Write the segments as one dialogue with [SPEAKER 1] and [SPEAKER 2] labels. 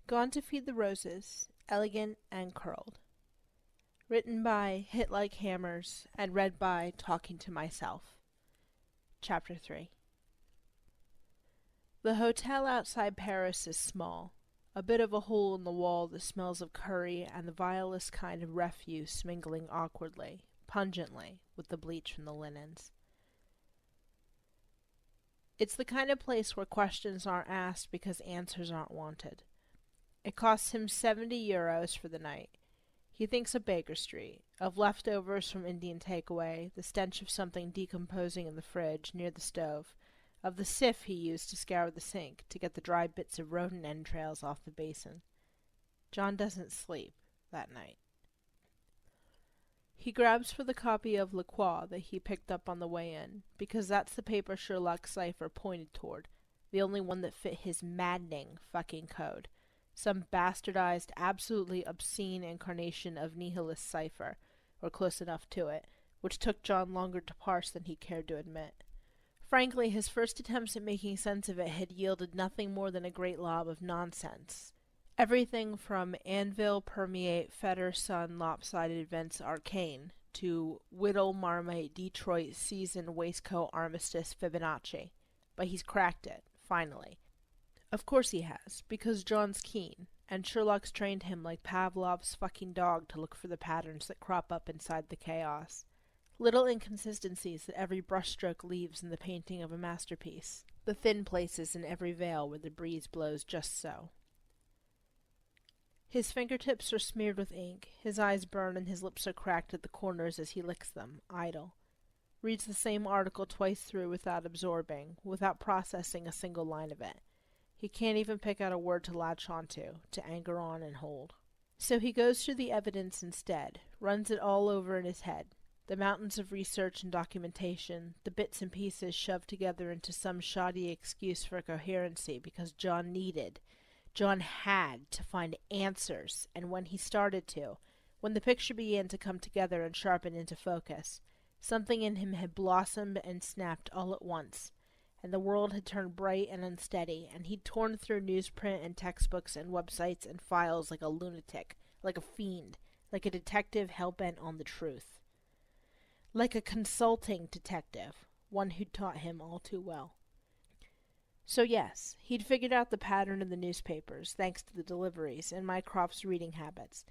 [SPEAKER 1] Gone to Feed the Roses, Elegant and Curled. Written by Hit Like Hammers and read by Talking to Myself. Chapter 3. The hotel outside Paris is small, a bit of a hole in the wall that smells of curry and the vilest kind of refuse mingling awkwardly, pungently, with the bleach from the linens. It's the kind of place where questions aren't asked because answers aren't wanted. It costs him €70 for the night. He thinks of Baker Street, of leftovers from Indian takeaway, the stench of something decomposing in the fridge near the stove, of the sieve he used to scour the sink to get the dry bits of rodent entrails off the basin. John doesn't sleep that night. He grabs for the copy of La Croix that he picked up on the way in, because that's the paper Sherlock's cipher pointed toward, the only one that fit his maddening fucking code. Some bastardized, absolutely obscene incarnation of nihilist cipher, or close enough to it, which took John longer to parse than he cared to admit. Frankly, his first attempts at making sense of it had yielded nothing more than a great lob of nonsense. Everything from anvil, permeate, fetter, sun, lopsided events arcane, to whittle, marmite, Detroit, season, waistcoat, armistice, Fibonacci. But he's cracked it, finally. Of course he has, because John's keen, and Sherlock's trained him like Pavlov's fucking dog to look for the patterns that crop up inside the chaos. Little inconsistencies that every brushstroke leaves in the painting of a masterpiece. The thin places in every veil where the breeze blows just so. His fingertips are smeared with ink, his eyes burn and his lips are cracked at the corners as he licks them, idle. Reads the same article twice through without absorbing, without processing a single line of it. He can't even pick out a word to latch onto, to anchor on and hold. So he goes through the evidence instead, runs it all over in his head. The mountains of research and documentation, the bits and pieces shoved together into some shoddy excuse for coherency because John had to find answers, and when he started to, when the picture began to come together and sharpen into focus, something in him had blossomed and snapped all at once, and the world had turned bright and unsteady, and he'd torn through newsprint and textbooks and websites and files like a lunatic, like a fiend, like a detective hell-bent on the truth. Like a consulting detective, one who'd taught him all too well. So yes, he'd figured out the pattern in the newspapers, thanks to the deliveries, and Mycroft's reading habits.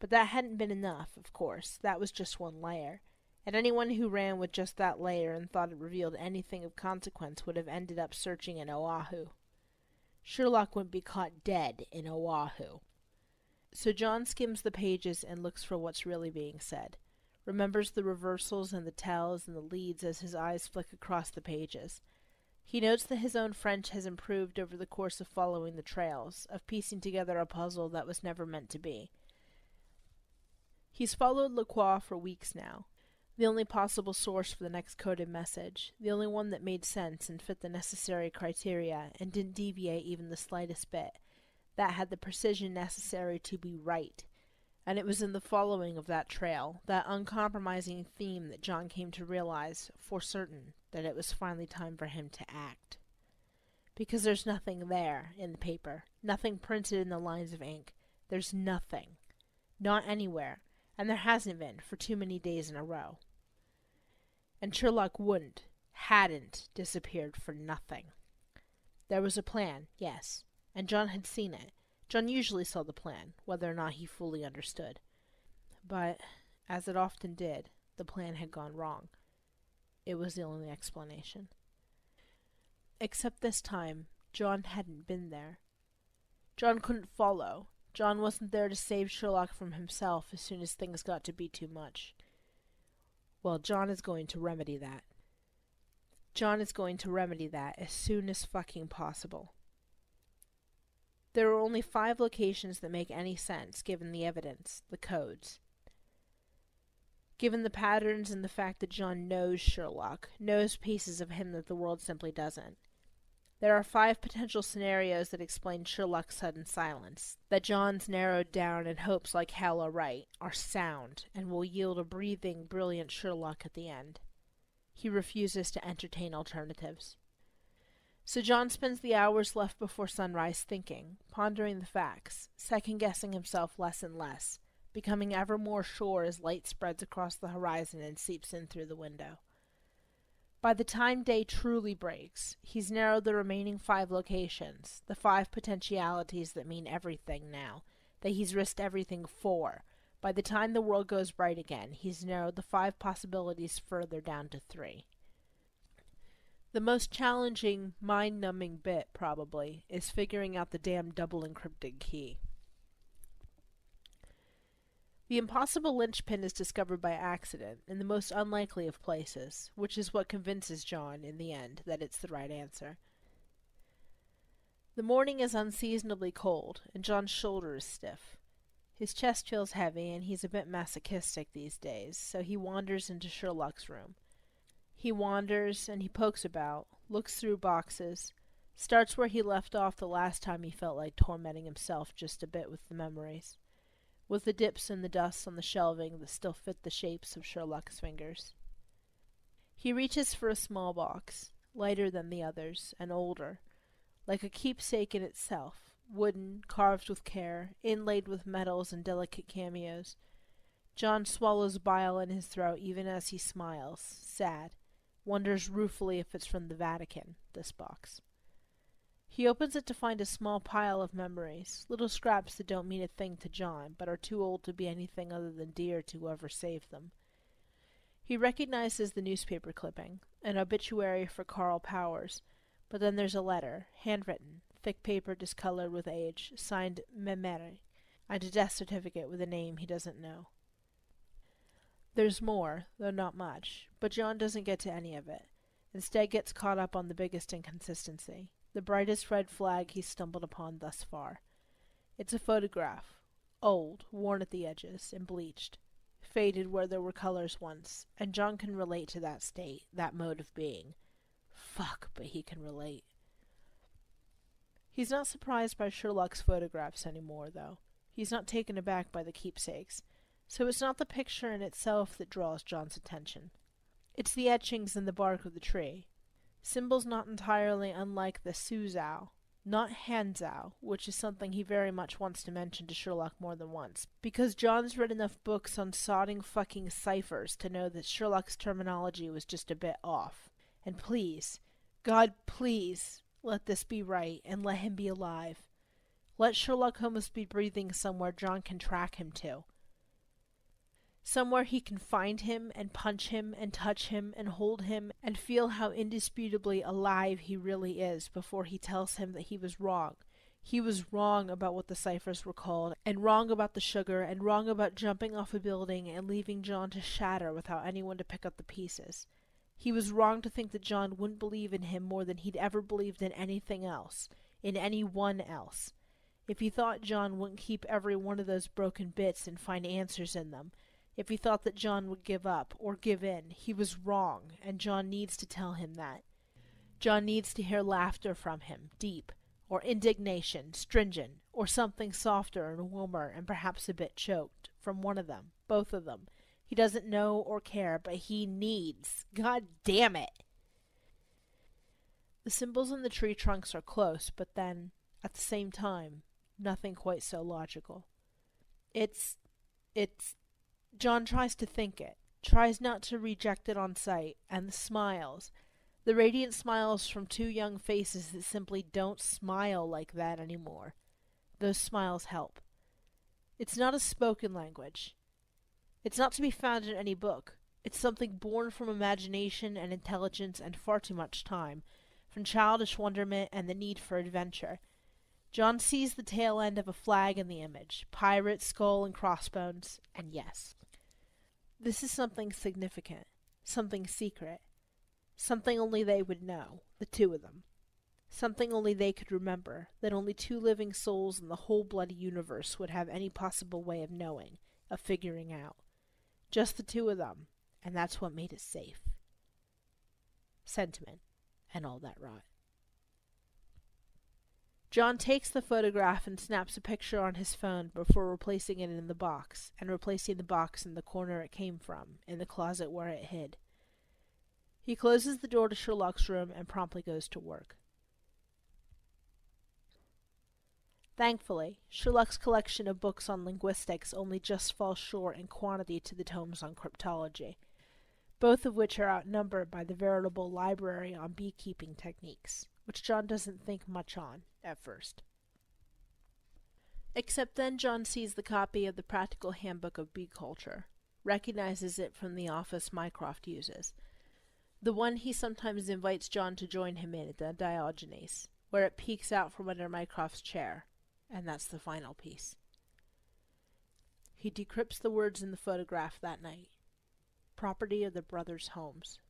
[SPEAKER 1] But that hadn't been enough, of course. That was just one layer. And anyone who ran with just that layer and thought it revealed anything of consequence would have ended up searching in Oahu. Sherlock wouldn't be caught dead in Oahu. So John skims the pages and looks for what's really being said. Remembers the reversals and the tells and the leads as his eyes flick across the pages. He notes that his own French has improved over the course of following the trails, of piecing together a puzzle that was never meant to be. He's followed La Croix for weeks now. The only possible source for the next coded message, the only one that made sense and fit the necessary criteria and didn't deviate even the slightest bit, that had the precision necessary to be right. And it was in the following of that trail, that uncompromising theme, that John came to realize, for certain, that it was finally time for him to act. Because there's nothing there in the paper, nothing printed in the lines of ink. There's nothing. Not anywhere. And there hasn't been for too many days in a row. And Sherlock hadn't disappeared for nothing. There was a plan, yes, and John had seen it. John usually saw the plan, whether or not he fully understood. But, as it often did, the plan had gone wrong. It was the only explanation. Except this time, John hadn't been there. John couldn't follow. John wasn't there to save Sherlock from himself as soon as things got to be too much. Well, John is going to remedy that. John is going to remedy that as soon as fucking possible. There are only 5 locations that make any sense, given the evidence, the codes. Given the patterns and the fact that John knows Sherlock, knows pieces of him that the world simply doesn't. There are 5 potential scenarios that explain Sherlock's sudden silence, that John's narrowed down and hopes like hell are right, are sound, and will yield a breathing, brilliant Sherlock at the end. He refuses to entertain alternatives. So John spends the hours left before sunrise thinking, pondering the facts, second-guessing himself less and less, becoming ever more sure as light spreads across the horizon and seeps in through the window. By the time day truly breaks, he's narrowed the remaining 5 locations, the 5 potentialities that mean everything now, that he's risked everything for. By the time the world goes bright again, he's narrowed the 5 possibilities further down to 3. The most challenging, mind-numbing bit, probably, is figuring out the damn double-encrypted key. The impossible linchpin is discovered by accident, in the most unlikely of places, which is what convinces John, in the end, that it's the right answer. The morning is unseasonably cold, and John's shoulder is stiff. His chest feels heavy, and he's a bit masochistic these days, so he wanders into Sherlock's room. He wanders, and he pokes about, looks through boxes, starts where he left off the last time he felt like tormenting himself just a bit with the memories, with the dips and the dusts on the shelving that still fit the shapes of Sherlock's fingers. He reaches for a small box, lighter than the others, and older, like a keepsake in itself, wooden, carved with care, inlaid with metals and delicate cameos. John swallows bile in his throat even as he smiles, sad, wonders ruefully if it's from the Vatican, this box. He opens it to find a small pile of memories, little scraps that don't mean a thing to John, but are too old to be anything other than dear to whoever saved them. He recognizes the newspaper clipping, an obituary for Carl Powers, but then there's a letter, handwritten, thick paper discolored with age, signed Memere, and a death certificate with a name he doesn't know. There's more, though not much, but John doesn't get to any of it. Instead gets caught up on the biggest inconsistency, the brightest red flag he's stumbled upon thus far. It's a photograph, old, worn at the edges, and bleached, faded where there were colors once, and John can relate to that state, that mode of being. Fuck, but he can relate. He's not surprised by Sherlock's photographs anymore, though. He's not taken aback by the keepsakes. So it's not the picture in itself that draws John's attention. It's the etchings in the bark of the tree. Symbols not entirely unlike the Suzhou, not Hanzhou, which is something he very much wants to mention to Sherlock more than once, because John's read enough books on sodding fucking ciphers to know that Sherlock's terminology was just a bit off. And please, God, please, let this be right, and let him be alive. Let Sherlock Holmes be breathing somewhere John can track him to. Somewhere he can find him, and punch him, and touch him, and hold him, and feel how indisputably alive he really is before he tells him that he was wrong. He was wrong about what the ciphers were called, and wrong about the sugar, and wrong about jumping off a building and leaving John to shatter without anyone to pick up the pieces. He was wrong to think that John wouldn't believe in him more than he'd ever believed in anything else, in anyone else. If he thought John wouldn't keep every one of those broken bits and find answers in them, if he thought that John would give up, or give in, he was wrong, and John needs to tell him that. John needs to hear laughter from him, deep, or indignation, stringent, or something softer and warmer and perhaps a bit choked, from one of them, both of them. He doesn't know or care, but he needs. God damn it! The symbols in the tree trunks are close, but then, at the same time, nothing quite so logical. It's John tries to think it, tries not to reject it on sight, and the smiles, the radiant smiles from 2 young faces that simply don't smile like that anymore. Those smiles help. It's not a spoken language. It's not to be found in any book. It's something born from imagination and intelligence and far too much time, from childish wonderment and the need for adventure. John sees the tail end of a flag in the image, pirate, skull, and crossbones, and yes. This is something significant, something secret, something only they would know, the 2 of them. Something only they could remember, that only 2 living souls in the whole bloody universe would have any possible way of knowing, of figuring out. Just the 2 of them, and that's what made it safe. Sentiment, and all that rot. John takes the photograph and snaps a picture on his phone before replacing it in the box, and replacing the box in the corner it came from, in the closet where it hid. He closes the door to Sherlock's room and promptly goes to work. Thankfully, Sherlock's collection of books on linguistics only just falls short in quantity to the tomes on cryptology, both of which are outnumbered by the veritable library on beekeeping techniques, which John doesn't think much on at first. Except then John sees the copy of the Practical Handbook of Bee Culture, recognizes it from the office Mycroft uses, the one he sometimes invites John to join him in at the Diogenes, where it peeks out from under Mycroft's chair, and that's the final piece. He decrypts the words in the photograph that night. Property of the brothers Holmes.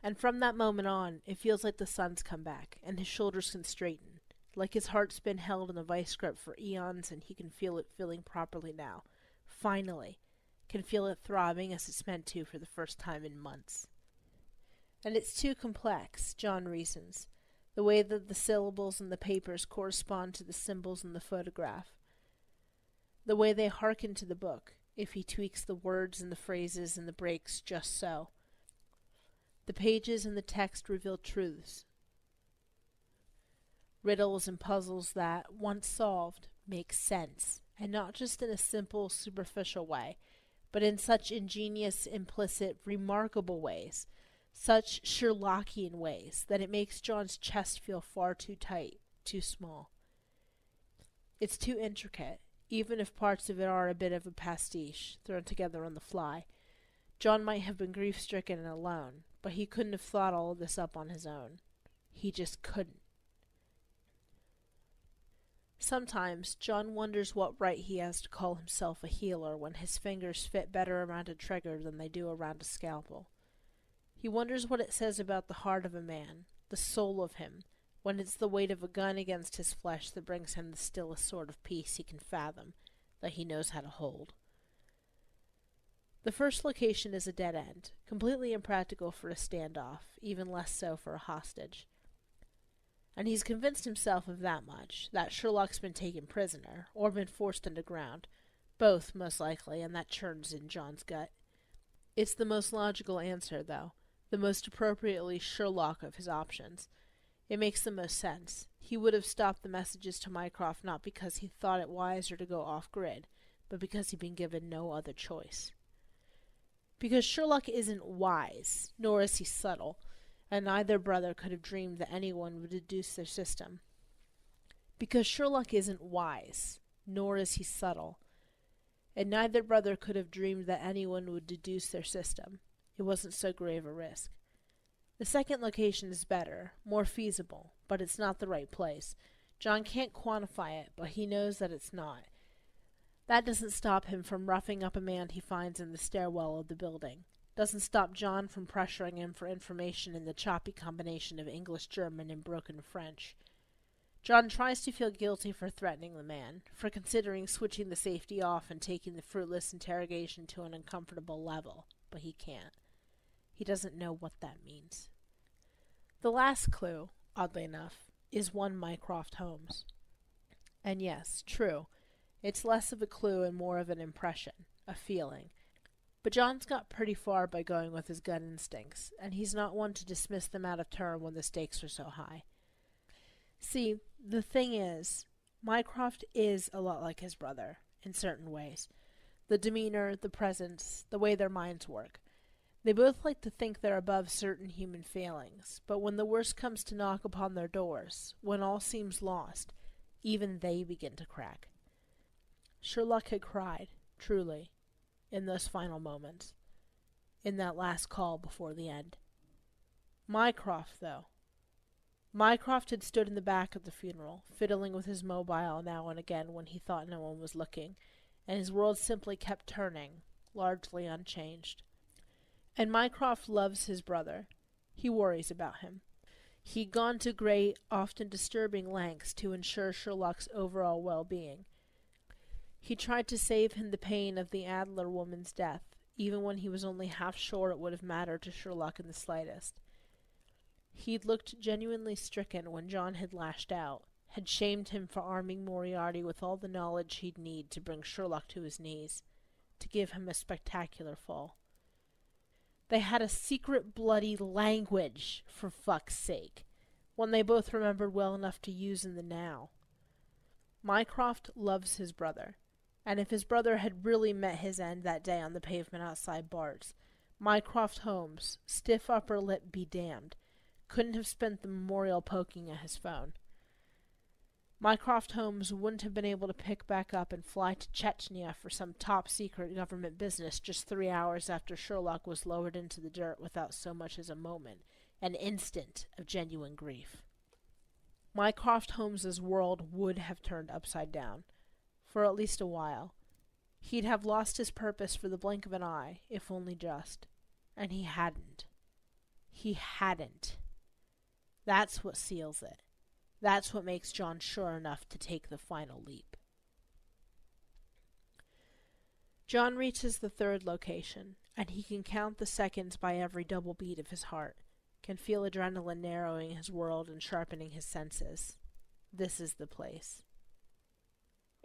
[SPEAKER 1] And from that moment on, it feels like the sun's come back, and his shoulders can straighten, like his heart's been held in a vice grip for eons and he can feel it filling properly now. Finally, can feel it throbbing as it's meant to for the first time in months. And it's too complex, John reasons, the way that the syllables in the papers correspond to the symbols in the photograph, the way they hearken to the book, if he tweaks the words and the phrases and the breaks just so. The pages and the text reveal truths, riddles and puzzles that, once solved, make sense, and not just in a simple, superficial way, but in such ingenious, implicit, remarkable ways, such Sherlockian ways, that it makes John's chest feel far too tight, too small. It's too intricate, even if parts of it are a bit of a pastiche, thrown together on the fly. John might have been grief-stricken and alone, but he couldn't have thought all of this up on his own. He just couldn't. Sometimes John wonders what right he has to call himself a healer when his fingers fit better around a trigger than they do around a scalpel. He wonders what it says about the heart of a man, the soul of him, when it's the weight of a gun against his flesh that brings him the stillest sort of peace he can fathom, that he knows how to hold. The first location is a dead end, completely impractical for a standoff, even less so for a hostage. And he's convinced himself of that much, that Sherlock's been taken prisoner, or been forced underground, both, most likely, and that churns in John's gut. It's the most logical answer, though, the most appropriately Sherlock of his options. It makes the most sense. He would have stopped the messages to Mycroft not because he thought it wiser to go off-grid, but because he'd been given no other choice. Because Sherlock isn't wise, nor is he subtle, and neither brother could have dreamed that anyone would deduce their system. Because Sherlock isn't wise, nor is he subtle, and neither brother could have dreamed that anyone would deduce their system. It wasn't so grave a risk. The second location is better, more feasible, but it's not the right place. John can't quantify it, but he knows that it's not. That doesn't stop him from roughing up a man he finds in the stairwell of the building. Doesn't stop John from pressuring him for information in the choppy combination of English, German, and broken French. John tries to feel guilty for threatening the man, for considering switching the safety off and taking the fruitless interrogation to an uncomfortable level, but he can't. He doesn't know what that means. The last clue, oddly enough, is one Mycroft Holmes. And yes, true, it's less of a clue and more of an impression, a feeling. But John's got pretty far by going with his gut instincts, and he's not one to dismiss them out of turn when the stakes are so high. See, the thing is, Mycroft is a lot like his brother, in certain ways. The demeanor, the presence, the way their minds work. They both like to think they're above certain human failings, but when the worst comes to knock upon their doors, when all seems lost, even they begin to crack. Sherlock had cried, truly, in those final moments, in that last call before the end. Mycroft, though. Mycroft had stood in the back of the funeral, fiddling with his mobile now and again when he thought no one was looking, and his world simply kept turning, largely unchanged. And Mycroft loves his brother. He worries about him. He'd gone to great, often disturbing lengths to ensure Sherlock's overall well-being. He tried to save him the pain of the Adler woman's death, even when he was only half sure it would have mattered to Sherlock in the slightest. He'd looked genuinely stricken when John had lashed out, had shamed him for arming Moriarty with all the knowledge he'd need to bring Sherlock to his knees, to give him a spectacular fall. They had a secret bloody language, for fuck's sake. one they both remembered well enough to use in the now. Mycroft loves his brother, and if his brother had really met his end that day on the pavement outside Bart's, Mycroft Holmes, stiff upper lip be damned, couldn't have spent the memorial poking at his phone. Mycroft Holmes wouldn't have been able to pick back up and fly to Chechnya for some top-secret government business just 3 hours after Sherlock was lowered into the dirt without so much as a moment, an instant of genuine grief. Mycroft Holmes's world would have turned upside down, for at least a while. He'd have lost his purpose for the blink of an eye, if only just. And he hadn't. He hadn't. That's what seals it. That's what makes John sure enough to take the final leap. John reaches the third location, and he can count the seconds by every double beat of his heart, can feel adrenaline narrowing his world and sharpening his senses. This is the place.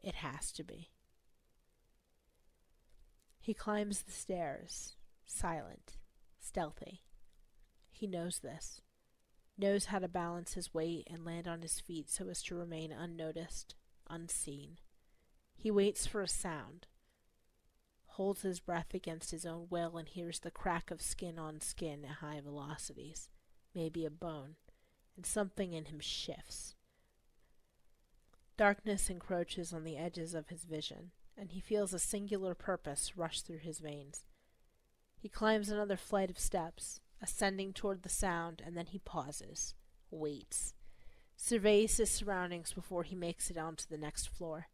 [SPEAKER 1] It has to be. He climbs the stairs, silent, stealthy. He knows this. Knows how to balance his weight and land on his feet so as to remain unnoticed, unseen. He waits for a sound, holds his breath against his own will, and hears the crack of skin on skin at high velocities, maybe a bone, and something in him shifts. Darkness encroaches on the edges of his vision, and he feels a singular purpose rush through his veins. He climbs another flight of steps, ascending toward the sound, and then he pauses, waits, surveys his surroundings before he makes it onto the next floor.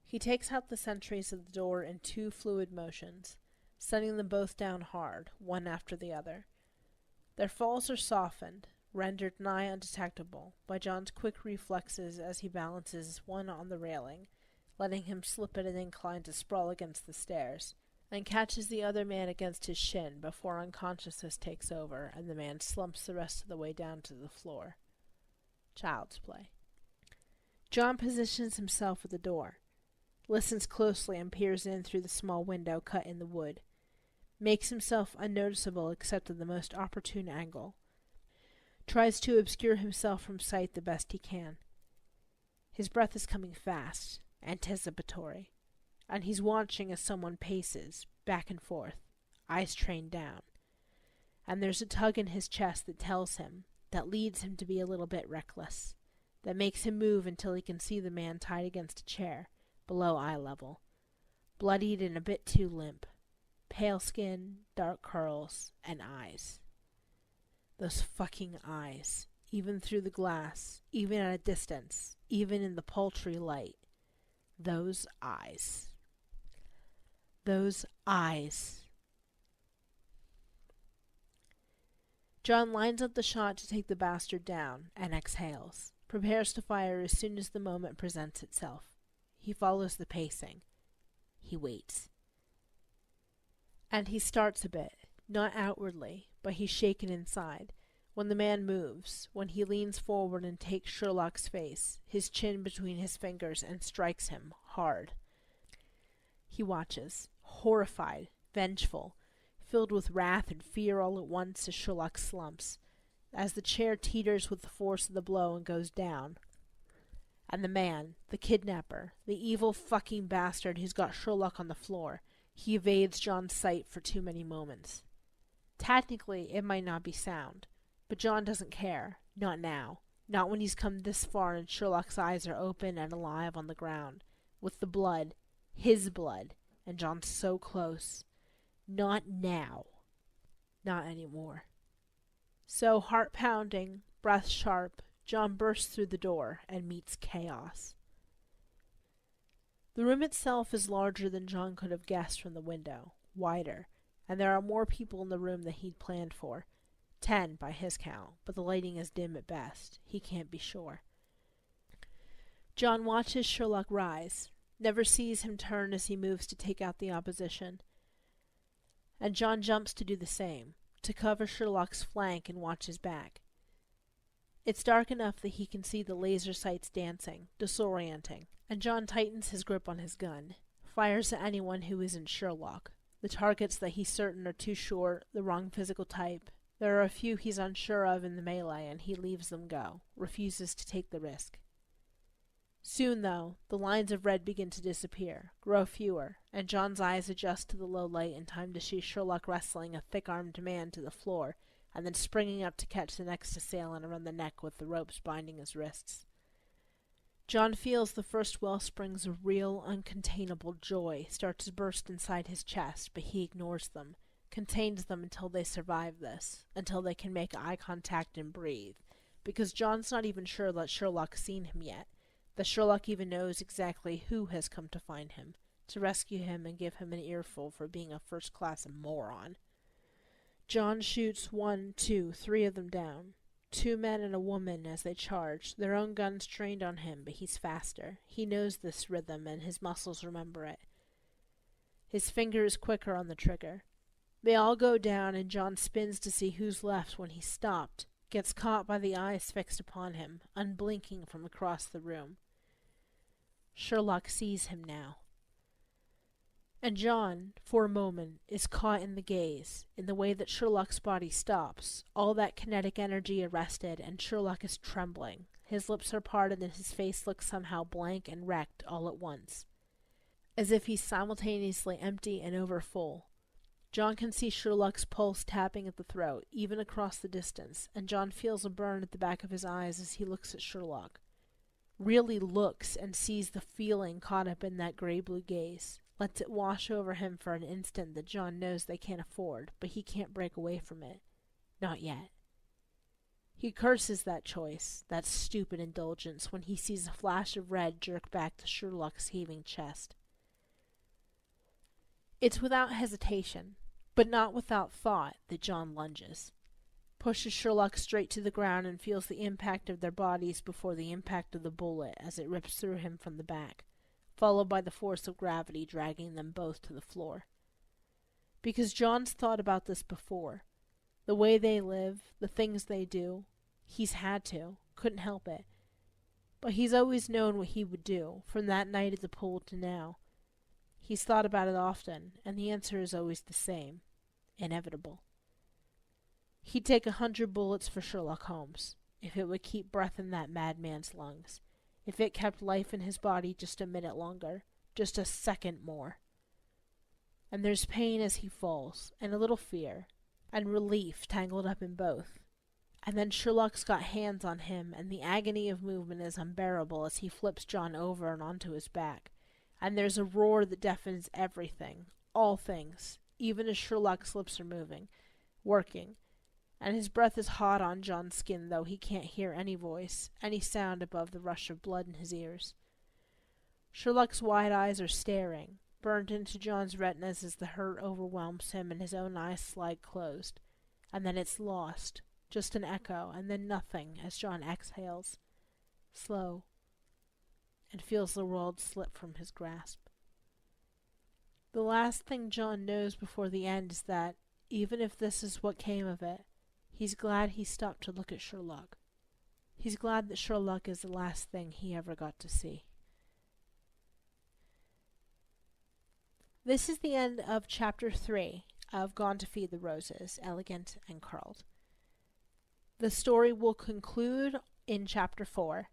[SPEAKER 1] He takes out the sentries of the door in 2 fluid motions, setting them both down hard, one after the other. Their falls are softened, rendered nigh undetectable by John's quick reflexes as he balances one on the railing, letting him slip at an incline to sprawl against the stairs, and catches the other man against his shin before unconsciousness takes over and the man slumps the rest of the way down to the floor. Child's play. John positions himself at the door, listens closely and peers in through the small window cut in the wood, makes himself unnoticeable except at the most opportune angle, tries to obscure himself from sight the best he can. His breath is coming fast, anticipatory, and he's watching as someone paces, back and forth, eyes trained down. And there's a tug in his chest that tells him, that leads him to be a little bit reckless, that makes him move until he can see the man tied against a chair, below eye level, bloodied and a bit too limp, pale skin, dark curls, and eyes. Those fucking eyes, even through the glass, even at a distance, even in the paltry light. Those eyes. Those eyes. John lines up the shot to take the bastard down, and exhales, prepares to fire as soon as the moment presents itself. He follows the pacing. He waits. And he starts a bit, not outwardly, but he's shaken inside. When the man moves, when he leans forward and takes Sherlock's face, his chin between his fingers, and strikes him hard. He watches, horrified, vengeful, filled with wrath and fear all at once as Sherlock slumps, as the chair teeters with the force of the blow and goes down. And the man, the kidnapper, the evil fucking bastard who's got Sherlock on the floor, he evades John's sight for too many moments. Technically, it might not be sound, but John doesn't care, not now, not when he's come this far and Sherlock's eyes are open and alive on the ground, with the blood, his blood, and John's so close. Not now. Not anymore. So, heart-pounding, breath sharp, John bursts through the door and meets chaos. The room itself is larger than John could have guessed from the window, wider, and there are more people in the room than he'd planned for. 10 by his count, but the lighting is dim at best. He can't be sure. John watches Sherlock rise, never sees him turn as he moves to take out the opposition. And John jumps to do the same, to cover Sherlock's flank and watch his back. It's dark enough that he can see the laser sights dancing, disorienting, and John tightens his grip on his gun, fires at anyone who isn't Sherlock, the targets that he's certain are too short, the wrong physical type, There are a few he's unsure of in the melee, and he leaves them go, refuses to take the risk. Soon, though, the lines of red begin to disappear, grow fewer, and John's eyes adjust to the low light in time to see Sherlock wrestling a thick-armed man to the floor, and then springing up to catch the next assailant around the neck with the ropes binding his wrists. John feels the first wellsprings of real, uncontainable joy start to burst inside his chest, but he ignores them, contains them until they survive this, until they can make eye contact and breathe, because John's not even sure that Sherlock's seen him yet, that Sherlock even knows exactly who has come to find him, to rescue him and give him an earful for being a first-class moron. John shoots 1, 2, 3 of them down. 2 men and a woman as they charge, their own guns trained on him, but he's faster. He knows this rhythm, and his muscles remember it. His finger is quicker on the trigger. They all go down, and John spins to see who's left when he's stopped, gets caught by the eyes fixed upon him, unblinking from across the room. Sherlock sees him now. And John, for a moment, is caught in the gaze, in the way that Sherlock's body stops, all that kinetic energy arrested, and Sherlock is trembling. His lips are parted and his face looks somehow blank and wrecked all at once, as if he's simultaneously empty and overfull. John can see Sherlock's pulse tapping at the throat, even across the distance, and John feels a burn at the back of his eyes as he looks at Sherlock. Really looks and sees the feeling caught up in that gray-blue gaze. Lets it wash over him for an instant that John knows they can't afford, but he can't break away from it. Not yet. He curses that choice, that stupid indulgence, when he sees a flash of red jerk back to Sherlock's heaving chest. It's without hesitation, but not without thought, that John lunges, pushes Sherlock straight to the ground and feels the impact of their bodies before the impact of the bullet as it rips through him from the back, followed by the force of gravity dragging them both to the floor. Because John's thought about this before. The way they live, the things they do. He's had to, couldn't help it. But he's always known what he would do, from that night at the pool to now. He's thought about it often, and the answer is always the same. Inevitable. He'd take 100 bullets for Sherlock Holmes, if it would keep breath in that madman's lungs. If it kept life in his body just a minute longer, just a second more. And there's pain as he falls, and a little fear, and relief tangled up in both. And then Sherlock's got hands on him, and the agony of movement is unbearable as he flips John over and onto his back. And there's a roar that deafens everything, all things, even as Sherlock's lips are moving, working, and his breath is hot on John's skin, though he can't hear any voice, any sound above the rush of blood in his ears. Sherlock's wide eyes are staring, burned into John's retinas as the hurt overwhelms him and his own eyes slide closed. And then it's lost, just an echo, and then nothing as John exhales, slow, and feels the world slip from his grasp. The last thing John knows before the end is that, even if this is what came of it, he's glad he stopped to look at Sherlock. He's glad that Sherlock is the last thing he ever got to see. This is the end of Chapter 3 of Gone to Feed the Roses, Elegant and Curled. The story will conclude in Chapter 4,